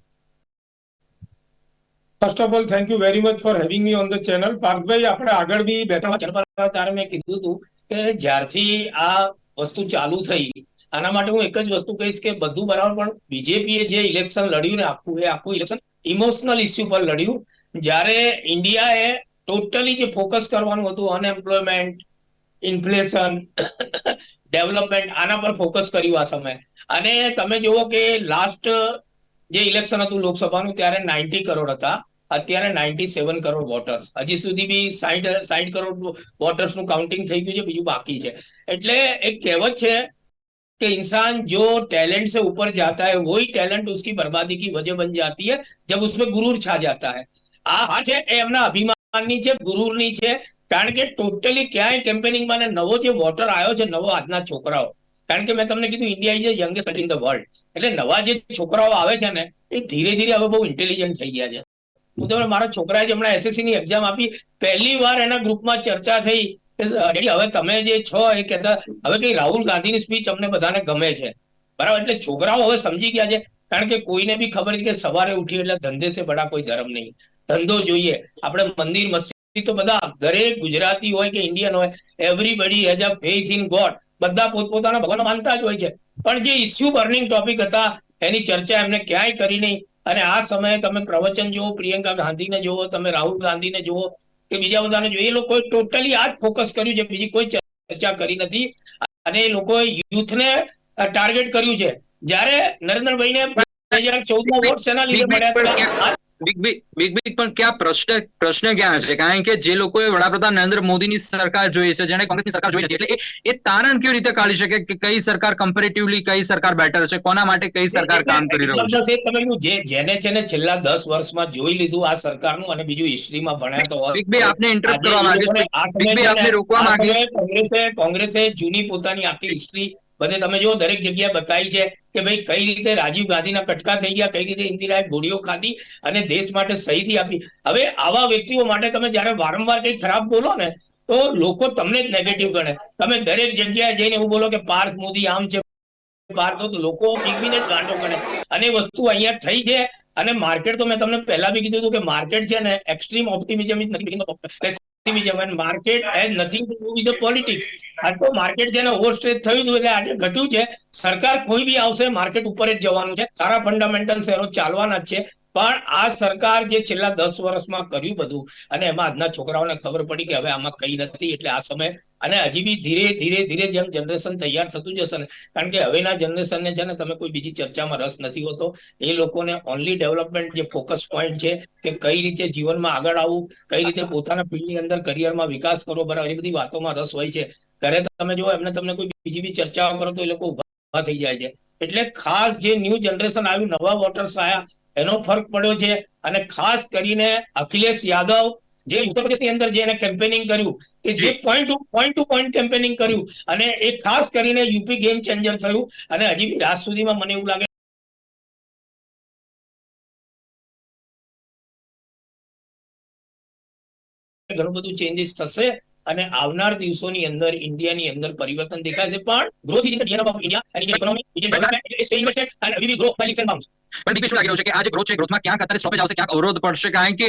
First of all, thank you very much for having me on the channel. પાર્થભાઈ, આપણે આગળ બી 2-3 ચેનલ પર ત્યારે મેં કીધું હતું કે જ્યારથી આ વસ્તુ ચાલુ થઈ, આના માટે હું એક જ વસ્તુ કહીશ કે બધું બરાબર, પણ બીજેપીએ જે ઇલેક્શન લડ્યું ને આખું ઇલેક્શન ઇમોશનલ ઇસ્યુ પર લડ્યું. જ્યારે ઇન્ડિયાએ ટોટલી જે ફોકસ કરવાનું હતું, અનએમ્પ્લોયમેન્ટ, ઇન્ફ્લેશન, ડેવલપમેન્ટ, આના પર ફોકસ કર્યું આ સમયે. અને તમે જુઓ કે લાસ્ટ જે ઇલેક્શન હતું લોકસભાનું, ત્યારે 90 કરોડ હતા, અત્યારે 97 કરોડ વોટર્સ. હજી સુધી બી 60 કરોડ वोटर्स નું काउंटिंग થઈ ગયું છે, બીજું બાકી છે. એટલે એક કહેવત છે कि इंसान जो टैलेंट से ऊपर जाता है वही टैलेंट उसकी बर्बादी की वजह बन जाती है जब उसमें गुरूर छा जाता है. આ છે એ એમના અભિમાનની છે, ગુરૂરની છે. કારણ કે ટોટલી ક્યાંય કેમ્પેનિંગમાં નવો જે વોટર આવ્યો છે, નવો આજના છોકરાઓ, કારણ કે મેં તમને કીધું India is the youngest country in the world. એટલે નવા જે છોકરાઓ આવે છે ને, એ ધીરે ધીરે હવે બહુ ઇન્ટેલિજન્ટ થઈ ગયા છે. હું તમને મારા છોકરાએ જે હમણાં SSC ની એક્ઝામ આપી, પહેલી વાર એના ગ્રુપમાં ચર્ચા થઈ કે ડેડી હવે તમે જે છો એ કહેતા હવે કઈ રાહુલ ગાંધીની સ્પીચ અમને બધાને ગમે છે. બરાબર, એટલે છોકરાઓ હવે સમજી ગયા છે. કારણ કે કોઈને બી ખબર છે કે સવારે ઉઠી એટલે ધંધે સે બડા કોઈ ધર્મ નહીં, ધંધો જોઈએ. આપણે મંદિર મસ્જિદ તો બધા, દરેક ગુજરાતી હોય કે ઇન્ડિયન હોય, everybody has a faith in God. બધા પોતપોતાના ભગવાન માનતા જ હોય છે. પણ જે ઇસ્યુ બર્નિંગ ટોપિક હતા એની ચર્ચા એમને ક્યાંય કરી નહીં. અને આ સમયે તમે પ્રવચન જુઓ, પ્રિયંકા ગાંધીને જુઓ, તમે રાહુલ ગાંધીને જુઓ કે બીજા બધાને જોઈએ, એ લોકોએ ટોટલી આ જ ફોકસ કર્યું છે, બીજી કોઈ ચર્ચા કરી નથી. અને એ લોકોએ યુથને ટાર્ગેટ કર્યું છે. જ્યારે નરેન્દ્રભાઈને 2014માં વોટ શેના લીધે મળ્યા હતા?
બિગ પણ ક્યાં પ્રશ્ન ક્યાં છે? કારણ કે જે લોકોએ વડાપ્રધાન નરેન્દ્ર મોદીની સરકાર જોઈ છે, જેને કોંગ્રેસની સરકાર જોઈ નથી, એટલે એ તારણ કેવી રીતે કાઢી શકે કે કઈ સરકાર કમ્પેરેટિવલી કઈ સરકાર બેટર છે, કોના માટે કઈ સરકાર કામ કરી રહ્યું છે?
તમે જેને છેલ્લા 10 વર્ષમાં જોઈ લીધું આ સરકારનું, અને બીજું હિસ્ટ્રીમાં ભણ્યા તો
બિગ બી આપને ઇન્ટરપ્ટ કરવા માંગીશ, બિગ બી આપને રોકવા માંગીશ.
કોંગ્રેસે જૂની પોતાની આખી હિસ્ટ્રી બધે તમે જો દરેક જગ્યાએ બતાવી છે કે ભાઈ કઈ રીતે રાજીવ ગાંધીના કટકા થઈ ગયા, કઈ રીતે ઇન્દિરાએ ગોળીઓ ખાધી અને દેશ માટે શહીદી આપી. હવે આવા વ્યક્તિઓ માટે તમે જયારે વારંવાર કઈ ખરાબ બોલો ને, તો લોકો તમને જ નેગેટિવ ગણે. તમે દરેક જગ્યાએ જઈને એવું બોલો કે પાર્થ મોદી આમ છે, લોકો બિગબીને જ ગાંડો ગણે. અને વસ્તુ અહીંયા થઈ છે. અને માર્કેટ તો મેં તમને પહેલા બી કીધું હતું કે માર્કેટ છે ને extreme optimism is nothing, market has nothing to do with the politics. આ તો માર્કેટ છે ને ઓવરસ્ટ્રેચ થયું હતું એટલે આજે ઘટ્યું છે. સરકાર કોઈ બી આવશે, માર્કેટ ઉપર જ જવાનું છે. સારા ફંડામેન્ટલ્સ એનો ચાલવાના જ છે. પણ આ સરકાર જે છેલ્લા 10 વર્ષમાં કર્યું બધું, અને એમાં આજના છોકરાઓને ખબર પડી કે હવે આમાં કઈ નથી. એટલે આ સમય, અને હજી બી ધીરે ધીરે જેમ જનરેશન તૈયાર થતું જશે ને, કારણ કે હવેના જનરેશનને છે ને તમે કોઈ બીજી ચર્ચામાં રસ નથી હોતો. એ લોકોને ઓનલી ડેવલપમેન્ટ જે ફોકસ પોઈન્ટ છે કે કઈ રીતે જીવનમાં આગળ આવવું, કઈ રીતે પોતાના ફિલ્ડની અંદર કરિયરમાં વિકાસ કરવો, બરાબર, એ બધી વાતોમાં રસ હોય છે. ઘરે તમે જો એમને તમને કોઈ બીજી બી ચર્ચાઓ કરો તો એ લોકો ઉભા થઈ જાય છે. એટલે ખાસ જે ન્યૂ જનરેશન આવ્યું, નવા વોટર્સ આવ્યા, એનો ફરક પડ્યો છે. અને ખાસ કરીને અખિલેશ યાદવ જે ઉત્તર પ્રદેશની અંદર જે એને કેમ્પેનિંગ કર્યું કે જે પોઈન્ટ ટુ પોઈન્ટ કેમ્પેનિંગ કર્યું અને એ ખાસ કરીને યુપી ગેમ ચેન્જર થયું અને હજી બી રાત સુધીમાં મને એવું લાગે ઘણું બધું ચેન્જીસ થશે અને આવનાર દિવસોની અંદર ઇન્ડિયાની અંદર પરિવર્તન દેખાશે પણ growth is in the DNA of India and Indian economy Indian development it is invested and we will grow by leaps and bounds.
પણ બીજું શું લાગી રહ્યું છે કે આ જે ગ્રોથ છે ગ્રોથમાં ક્યાંક અત્યારે સ્ટોપેજ આવશે, ક્યાંક અવરોધ પડશે, કારણ કે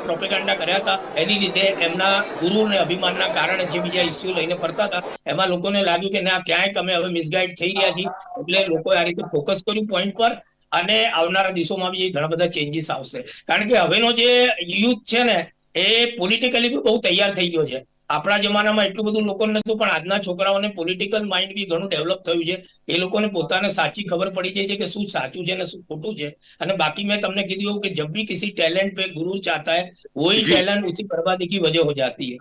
પ્રોપેગેન્ડા કર્યા હતા એની લીધે એમના ગુરુ અને અભિમાનના કારણે જે બીજા ઇસ્યુ લઈને ફરતા હતા એમાં લોકોને લાગ્યું કે ના ક્યાંક અમે હવે મિસગાઈડ થઈ રહ્યા છીએ એટલે લોકોએ આ રીતે ફોકસ કર્યું પોઈન્ટ પર અને આવનારા દિવસોમાં બી ઘણા બધા ચેન્જીસ આવશે કારણ કે હવેનો જે યુથ છે ને એ પોલિટિકલી બી બહુ તૈયાર થઈ ગયો છે. આપણા જમાનામાં એટલું બધું લોકોને નતું પણ આજના છોકરાઓને પોલિટિકલ માઇન્ડ બી ઘણું ડેવલપ થયું છે. એ લોકોને પોતાને સાચી ખબર પડી જાય છે કે શું સાચું છે અને શું ખોટું છે. અને બાકી મેં તમને કીધું એવું કે જબ भी किसी टैलेंट पे गुरु चाहता है वही टैलेंट उसी बर्बादी की वजह हो जाती है.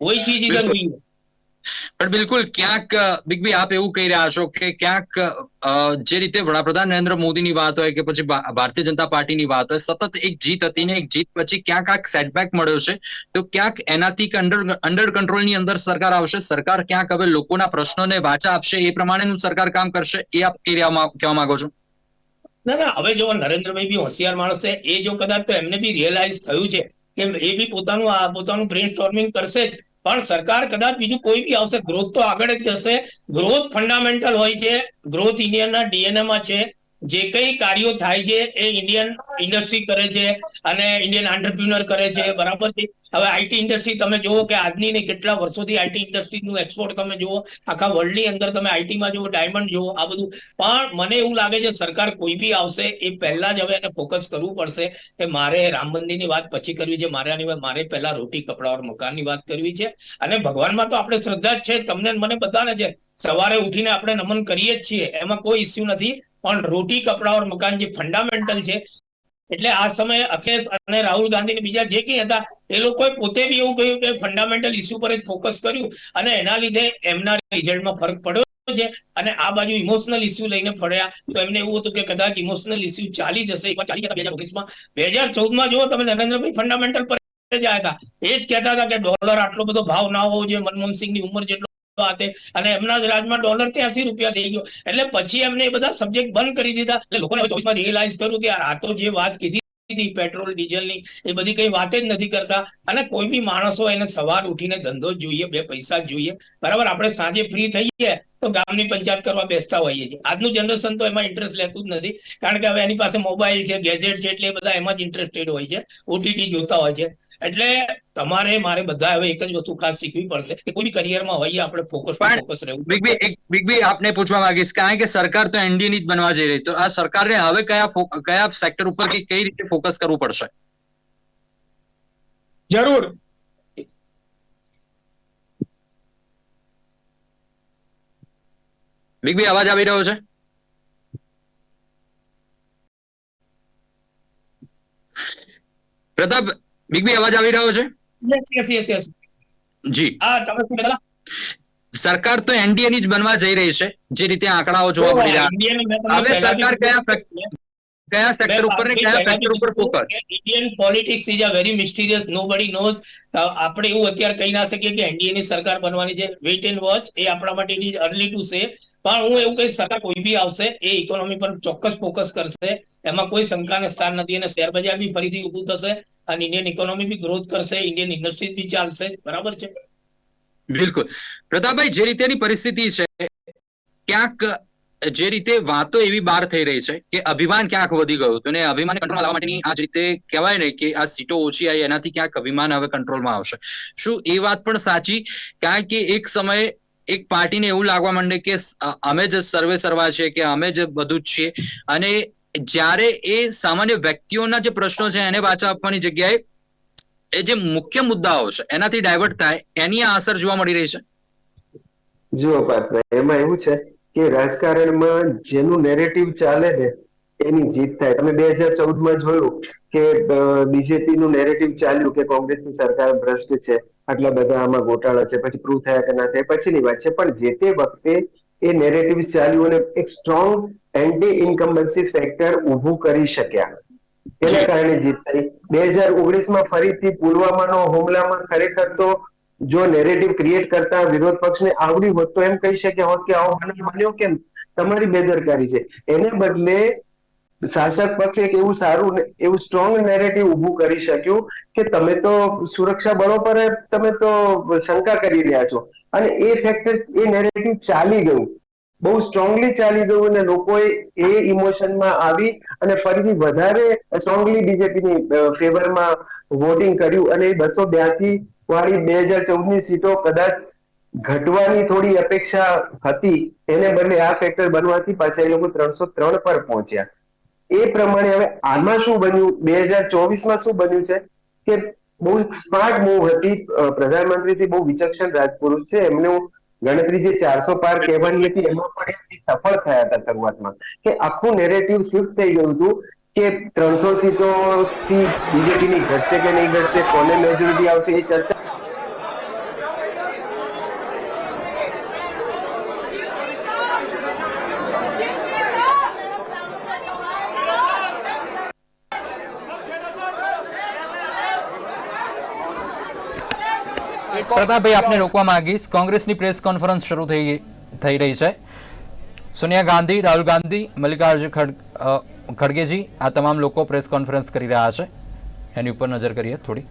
वही चीज इधर हुई है.
પણ બિલકુલ ક્યાંક બિગ બી આપ એવું કહી રહ્યા છો કે ક્યાંક જે રીતે વડાપ્રધાન નરેન્દ્ર મોદીની વાત હોય કે પછી ભારતીય જનતા પાર્ટીની વાત હોય, સતત એક જીત હતી ને એક જીત પછી ક્યાંક આ સેટબેક મળ્યો છે, તો ક્યાંક એનાથી અંડર કંટ્રોલની અંદર સરકાર આવશે, સરકાર ક્યાંક હવે લોકોના પ્રશ્નોને વાચા આપશે, એ પ્રમાણેનું સરકાર કામ કરશે, એ આપ કહેવા માંગો છો?
ના હવે જો નરેન્દ્રભાઈ બી હોશિયાર માણસ છે, એ જો કદાચ તો એમને બી રિયલાઇઝ થયું છે કે એ બી પોતાનું બ્રેન સ્ટોર્મિંગ કરશે જ પણ સરકાર કદાચ બીજું કોઈ બી આવશે ગ્રોથ તો આગળ જ જશે. ગ્રોથ ફંડામેન્ટલ હોય છે, ગ્રોથ ઇન્ડિયનના ડીએનએ માં છે. જે કઈ કાર્યો થાય છે એ ઇન્ડિયન ઇન્ડસ્ટ્રી કરે છે અને ઇન્ડિયન આંટરપ્રિન્યોર કરે છે, બરાબર છે. હવે આઈટી ઇન્ડસ્ટ્રી તમે જુઓ કે આજની ને કેટલા વર્ષોથી આઈટી ઇન્ડસ્ટ્રીનું એક્સપોર્ટ તમે જુઓ આખા વર્લ્ડની અંદર, તમે આઈટીમાં જુઓ, ડાયમંડ જુઓ, આ બધું. પણ મને એવું લાગે છે સરકાર કોઈ બી આવશે એ પહેલા જ હવે એને ફોકસ કરવું પડશે કે મારે રામ મંદિરની વાત પછી કરવી છે, મારે પહેલા રોટી કપડા ઓર મકાનની વાત કરવી છે. અને ભગવાનમાં તો આપણે શ્રદ્ધા જ છે, તમને મને બધાને છે. સવારે ઉઠીને આપણે નમન કરીએ જ છીએ, એમાં કોઈ ઇસ્યુ નથી, પણ રોટી કપડા ઓર મકાન જે ફંડામેન્ટલ છે. એટલે આ સમયે અખિલેશ અને રાહુલ ગાંધી બીજા જે કઈ હતા એ લોકોએ પોતે બી એવું કહ્યું કે ફંડામેન્ટલ ઇસ્યુ પર જ ફોકસ કર્યું અને એના લીધે એમના રિઝલ્ટમાં ફરક પડ્યો છે. અને આ બાજુ ઇમોશનલ ઇસ્યુ લઈને ફર્યા તો એમને એવું હતું કે કદાચ ઇમોશનલ ઇસ્યુ ચાલી જશે. એકવાર ચાલી ગયા 2019માં. 2014માં જુઓ તમે, નરેન્દ્રભાઈ ફંડામેન્ટલ પર જ આવ્યા હતા. એ જ કહેતા હતા કે ડોલર આટલો બધો ભાવ ના હોવો જોઈએ, મનમોહનસિંહની ઉંમર જેટલો અને એમના જ રાજમાં ડોલર 83 રૂપિયા થઈ ગયો. એટલે પછી એમને એ બધા સબ્જેક્ટ બંધ કરી દીધા. એટલે લોકોને 24માં રિયલાઇઝ કર્યું કે આ તો જે વાત કીધી પેટ્રોલ ડીઝલની એ બધી કઈ વાત જ નથી કરતા. અને કોઈ બી માણસો એને સવાર ઉઠીને ધંધો જ જોઈએ, બે પૈસા જ જોઈએ, બરાબર. આપણે સાંજે ફ્રી થઈએ તો ગામની પંચાયત કરવા બેસતા હોઈએ છીએ. આજનું જનરેશન તો એમાં ઇન્ટરેસ્ટ લેતું જ નથી, કારણ કે હવે એની પાસે મોબાઈલ છે, ગેજેટ છે, એટલે બધા એમાં જ ઇન્ટરેસ્ટેડ હોય છે, ઓટીટી જોતા હોય છે. એટલે મારે બધા હવે એક જ વસ્તુ ખાસ શીખવી પડશે કે કોઈ બી કરિયરમાં હોઈએ આપણે ફોકસ રહેવું.
બિગ બી આપને પૂછવા માંગીશ, કારણ કે સરકાર તો એનડીએ ની જ બનવા જઈ રહી, તો આ સરકારને હવે કયા સેક્ટર ઉપર કઈ રીતે ફોકસ કરવું પડશે?
જરૂર
બિગ બી અવાજ આવી રહ્યો છે? પ્રતાપ, બિગ બી અવાજ આવી રહ્યો છે?
યસ
જી.
તમે શું કહેતા?
સરકાર તો એનડીએ ની જ બનવા જઈ રહી છે, જે રીતે આંકડાઓ જોવા મળી રહ્યા. હવે સરકાર કયા સેક્ટર ઉપર ને કયા ફેક્ટર ઉપર focus?
Indian politics is a very mysterious, nobody knows. આપણે એવું અત્યારે કહી ના શકીએ કે એનડીએ ની સરકાર બનવાની છે. વેઇટ એન્ડ વોચ, એ આપણા માટે it is early to say. પણ હું એવું કહીશ, સરકાર કોઈ બી આવશે એ ઇકોનોમી પર ચોક્કસ ફોકસ કરશે, એમાં કોઈ શંકાને સ્થાન નથી. અને શેર બજાર બી ફરીથી ઊભું થશે અને ઇન્ડિયન ઇકોનોમી બી ગ્રોથ કરશે, ઇન્ડિયન ઇન્ડસ્ટ્રી બી ચાલશે. બરાબર છે.
બિલકુલ. પ્રતાપભાઈ, જે રીતેની પરિસ્થિતિ છે, ક્યાંક જે રીતે વાતો એવી બહાર થઈ રહી છે કે અભિમાન ક્યાંક વધી ગયું હતું, અને અભિમાન કંટ્રોલ લાવવા માટેની આ જ રીતે કહેવાય ને કે આ સીટો ઓછી આવી, એનાથી ક્યાંક અભિમાન હવે કંટ્રોલમાં આવશે. શું એ વાત પણ સાચી? કારણ કે એક સમયે એક પાર્ટીને એવું લાગવા માંડે કે અમે જ સર્વે સર્વા છે, કે અમે જ બધું જ છીએ, અને જ્યારે એ સામાન્ય વ્યક્તિઓના જે પ્રશ્નો છે એને વાચા આપવાની જગ્યાએ એ જે મુખ્ય મુદ્દાઓ છે એનાથી ડાયવર્ટ થાય, એની આ અસર જોવા મળી રહી છે.
જુઓ પાર્થભાઈ, એમાં એવું છે કે રાજકારણમાં જેનું નેરેટિવ ચાલે ને એની જીત થાય. તમે 2014માં જોયું કે બીજેપી નું નેરેટિવ ચાલ્યું કે કોંગ્રેસની સરકાર ભ્રષ્ટ છે, આટલા બધા આમાં ગોટાળા છે, પછી પ્રૂવ થયા કે ના થયા પછીની વાત છે. પણ જે તે વખતે એ નેરેટિવ ચાલ્યું અને એક સ્ટ્રોંગ એન્ટી ઇન્કમ્બન્સી ફેક્ટર ઊભું કરી શક્યા, એના કારણે જીત થઈ. 2019માં ફરીથી પુલવામાનો હુમલામાં ખરેખર તો જો નેરેટિવ ક્રિએટ કરતા વિરોધ પક્ષને આવડ્યું હોત તો એમ કહી શક્યા હોત કે આવો બનાવ બન્યો કેમ, તમારી બેદરકારી છે. એને બદલે શાસક પક્ષ એક એવું સારું એવું સ્ટ્રોંગ નેરેટિવ ઊભું કરી શક્યું કે તમે તો સુરક્ષા બળો પર તમે તો શંકા કરી રહ્યા છો, અને એ ફેક્ટર એ નેરેટિવ ચાલી ગયું, બહુ સ્ટ્રોંગલી ચાલી ગયું, અને લોકોએ એ ઇમોશનમાં આવી અને ફરીથી વધારે સ્ટ્રોંગલી બીજેપીની ફેવરમાં વોટિંગ કર્યું, અને 282 વાળી 2014ની સીટો કદાચ ઘટવાની થોડી અપેક્ષા હતી, એને બદલે આ ફેક્ટર બનવાથી પાછા એ લોકો 303 પર પહોંચ્યા. એ પ્રમાણે હવે આમાં શું બન્યું, 2024માં શું બન્યું છે કે બહુ સ્માર્ટ મૂવ હતી. પ્રધાનમંત્રી બહુ વિચક્ષણ રાજપુરુષ છે, એમનું ગણતરી જે 400 પાર કહેવાની હતી એમાં પણ સફળ થયા હતા શરૂઆતમાં, કે આખું નેરેટિવ શિફ્ટ થઈ ગયું હતું કે 300 સીટો થી બીજેપીની ઘટશે કે નહીં ઘટશે, કોને મેજોરિટી આવશે, એ ચર્ચા
પ્રતાપભાઈ, આપને રોકવા માંગીશ. કોંગ્રેસની પ્રેસ કોન્ફરન્સ શરૂ થઈ રહી છે. સોનિયા ગાંધી, રાહુલ ગાંધી, મલ્લિકાર્જુન ખડગેજી, આ તમામ લોકો પ્રેસ કોન્ફરન્સ કરી રહ્યા છે. એની ઉપર નજર કરીએ થોડી.